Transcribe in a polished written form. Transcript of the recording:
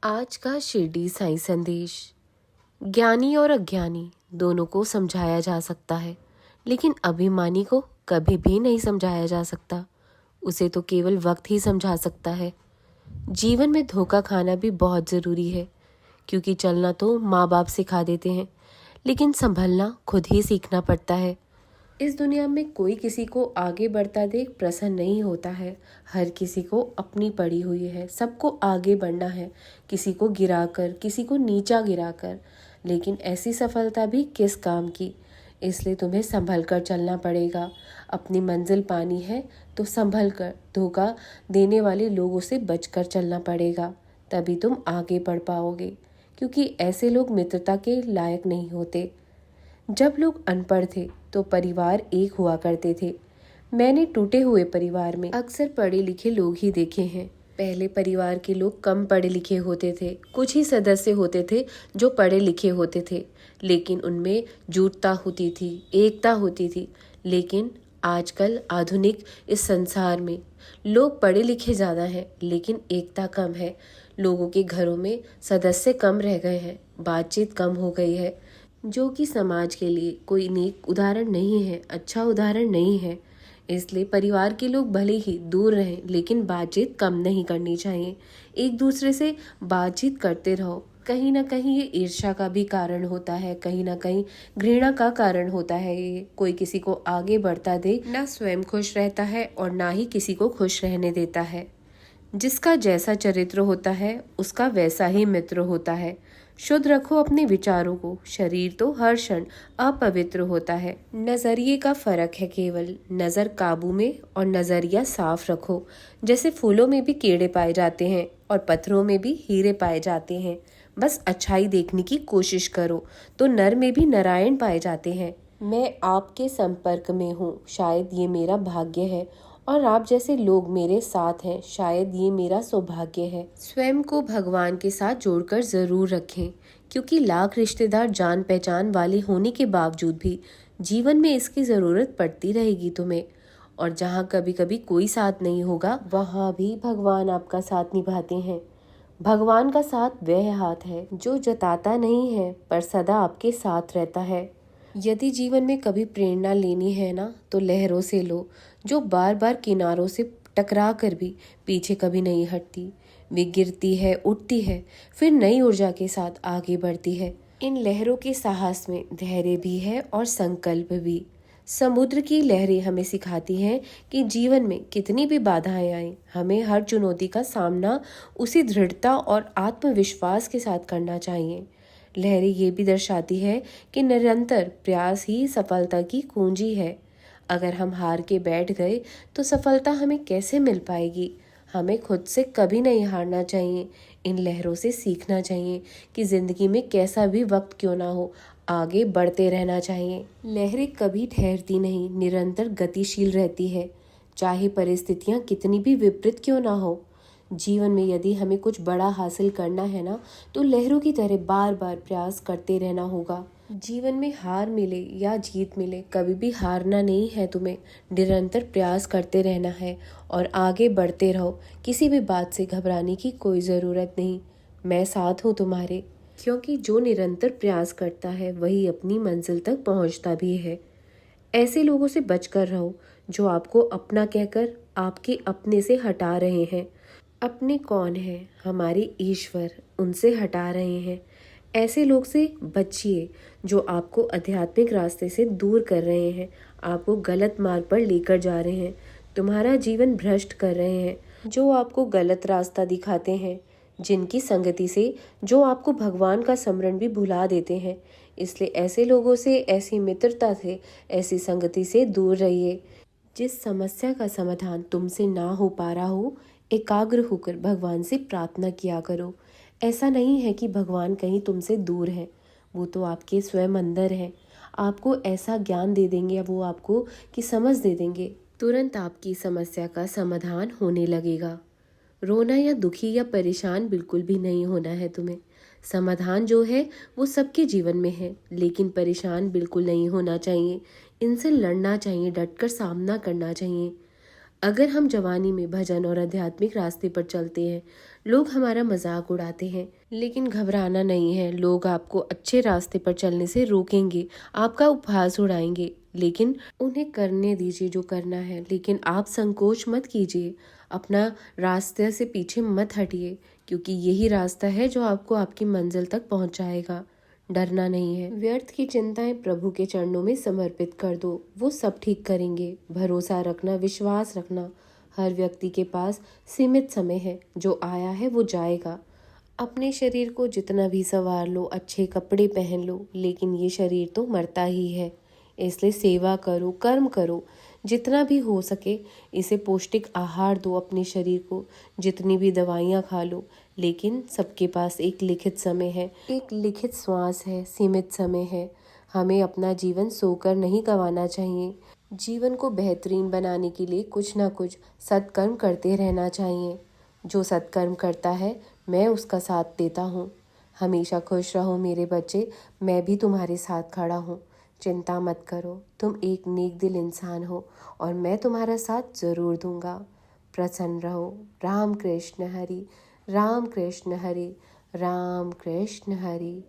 आज का शिरडी साईं संदेश। ज्ञानी और अज्ञानी दोनों को समझाया जा सकता है, लेकिन अभिमानी को कभी भी नहीं समझाया जा सकता। उसे तो केवल वक्त ही समझा सकता है। जीवन में धोखा खाना भी बहुत ज़रूरी है, क्योंकि चलना तो माँ बाप सिखा देते हैं, लेकिन संभलना खुद ही सीखना पड़ता है। इस दुनिया में कोई किसी को आगे बढ़ता देख प्रसन्न नहीं होता है। हर किसी को अपनी पड़ी हुई है, सबको आगे बढ़ना है, किसी को गिराकर, किसी को नीचा गिराकर। लेकिन ऐसी सफलता भी किस काम की। इसलिए तुम्हें संभल कर चलना पड़ेगा। अपनी मंजिल पानी है तो संभल कर, धोखा देने वाले लोगों से बचकर चलना पड़ेगा। तभी तुम आगे बढ़ पाओगे, क्योंकि ऐसे लोग मित्रता के लायक नहीं होते। जब लोग अनपढ़ थे तो परिवार एक हुआ करते थे। मैंने टूटे हुए परिवार में अक्सर पढ़े लिखे लोग ही देखे हैं। पहले परिवार के लोग कम पढ़े लिखे होते थे, कुछ ही सदस्य होते थे जो पढ़े लिखे होते थे, लेकिन उनमें जुटता होती थी, एकता होती थी। लेकिन आजकल आधुनिक इस संसार में लोग पढ़े लिखे ज़्यादा हैं, लेकिन एकता कम है। लोगों के घरों में सदस्य कम रह गए हैं, बातचीत कम हो गई है, जो कि समाज के लिए कोई नेक उदाहरण नहीं है, अच्छा उदाहरण नहीं है। इसलिए परिवार के लोग भले ही दूर रहें, लेकिन बातचीत कम नहीं करनी चाहिए। एक दूसरे से बातचीत करते रहो। कहीं ना कहीं ये ईर्ष्या का भी कारण होता है, कहीं ना कहीं घृणा का कारण होता है। ये कोई किसी को आगे बढ़ता देख ना स्वयं खुश रहता है और ना ही किसी को खुश रहने देता है। जिसका जैसा चरित्र होता है उसका वैसा ही मित्र होता है। शुद्ध रखो अपने विचारों को, शरीर तो हर क्षण अपवित्र होता है। नजरिए का फर्क है केवल, नजर काबू में और नजरिया साफ रखो। जैसे फूलों में भी कीड़े पाए जाते हैं और पत्थरों में भी हीरे पाए जाते हैं। बस अच्छाई देखने की कोशिश करो तो नर में भी नारायण पाए जाते हैं। मैं आपके संपर्क में हूँ, शायद ये मेरा भाग्य है, और आप जैसे लोग मेरे साथ हैं, शायद ये मेरा सौभाग्य है। स्वयं को भगवान के साथ जोड़कर जरूर रखें, क्योंकि लाख रिश्तेदार जान पहचान वाले होने के बावजूद भी जीवन में इसकी जरूरत पड़ती रहेगी तुम्हें। और जहाँ कभी कभी कोई साथ नहीं होगा, वहाँ भी भगवान आपका साथ निभाते हैं। भगवान का साथ वह हाथ है जो जताता नहीं है पर सदा आपके साथ रहता है। यदि जीवन में कभी प्रेरणा लेनी है ना, तो लहरों से लो, जो बार बार किनारों से टकरा कर भी पीछे कभी नहीं हटती। वे गिरती है, उठती है, फिर नई ऊर्जा के साथ आगे बढ़ती है। इन लहरों के साहस में धैर्य भी है और संकल्प भी। समुद्र की लहरें हमें सिखाती हैं कि जीवन में कितनी भी बाधाएं आए, हमें हर चुनौती का सामना उसी दृढ़ता और आत्मविश्वास के साथ करना चाहिए। लहरें ये भी दर्शाती है कि निरंतर प्रयास ही सफलता की कुंजी है। अगर हम हार के बैठ गए तो सफलता हमें कैसे मिल पाएगी। हमें खुद से कभी नहीं हारना चाहिए। इन लहरों से सीखना चाहिए कि जिंदगी में कैसा भी वक्त क्यों ना हो, आगे बढ़ते रहना चाहिए। लहरें कभी ठहरती नहीं, निरंतर गतिशील रहती है, चाहे परिस्थितियां कितनी भी विपरीत क्यों ना हो। जीवन में यदि हमें कुछ बड़ा हासिल करना है ना, तो लहरों की तरह बार बार प्रयास करते रहना होगा। जीवन में हार मिले या जीत मिले, कभी भी हारना नहीं है तुम्हें। निरंतर प्रयास करते रहना है और आगे बढ़ते रहो। किसी भी बात से घबराने की कोई ज़रूरत नहीं। मैं साथ हूँ तुम्हारे, क्योंकि जो निरंतर प्रयास करता है वही अपनी मंजिल तक पहुँचता भी है। ऐसे लोगों से बचकर रहो जो आपको अपना कहकर आपके अपने से हटा रहे हैं। अपने कौन है? हमारे ईश्वर, उनसे हटा रहे हैं। ऐसे लोग से बचिए जो आपको आध्यात्मिक रास्ते से दूर कर रहे हैं, आपको गलत मार्ग पर लेकर जा रहे हैं, तुम्हारा जीवन भ्रष्ट कर रहे हैं, जो आपको गलत रास्ता दिखाते हैं, जिनकी संगति से जो आपको भगवान का स्मरण भी भुला देते हैं। इसलिए ऐसे लोगों से, ऐसी मित्रता से, ऐसी संगति से दूर रहिए। जिस समस्या का समाधान तुमसे ना हो पा रहा हो, एकाग्र होकर भगवान से प्रार्थना किया करो। ऐसा नहीं है कि भगवान कहीं तुमसे दूर है, वो तो आपके स्वयं अंदर है। आपको ऐसा ज्ञान दे देंगे या वो आपको की समझ दे देंगे, तुरंत आपकी समस्या का समाधान होने लगेगा। रोना या दुखी या परेशान बिल्कुल भी नहीं होना है तुम्हें। समाधान जो है वो सबके जीवन में है, लेकिन परेशान बिल्कुल नहीं होना चाहिए। इनसे लड़ना चाहिए, डटकर सामना करना चाहिए। अगर हम जवानी में भजन और आध्यात्मिक रास्ते पर चलते हैं लोग हमारा मजाक उड़ाते हैं, लेकिन घबराना नहीं है। लोग आपको अच्छे रास्ते पर चलने से रोकेंगे, आपका उपहास उड़ाएंगे, लेकिन उन्हें करने दीजिए जो करना है। लेकिन आप संकोच मत कीजिए, अपना रास्ते से पीछे मत हटिए, क्योंकि यही रास्ता है जो आपको आपकी मंजिल तक पहुंचाएगा। डरना नहीं है। व्यर्थ की चिंताएं प्रभु के चरणों में समर्पित कर दो, वो सब ठीक करेंगे। भरोसा रखना, विश्वास रखना। हर व्यक्ति के पास सीमित समय है, जो आया है वो जाएगा। अपने शरीर को जितना भी संवार लो, अच्छे कपड़े पहन लो, लेकिन ये शरीर तो मरता ही है। इसलिए सेवा करो, कर्म करो, जितना भी हो सके। इसे पौष्टिक आहार दो अपने शरीर को, जितनी भी दवाइयाँ खा लो, लेकिन सबके पास एक लिखित समय है, एक लिखित श्वास है, सीमित समय है। हमें अपना जीवन सोकर नहीं गंवाना चाहिए। जीवन को बेहतरीन बनाने के लिए कुछ ना कुछ सत्कर्म करते रहना चाहिए। जो सत्कर्म करता है, मैं उसका साथ देता हूँ। हमेशा खुश रहो मेरे बच्चे, मैं भी तुम्हारे साथ खड़ा हूँ। चिंता मत करो, तुम एक नेक दिल इंसान हो और मैं तुम्हारा साथ ज़रूर दूंगा। प्रसन्न रहो। राम कृष्ण हरि, राम कृष्ण हरि, राम कृष्ण हरि।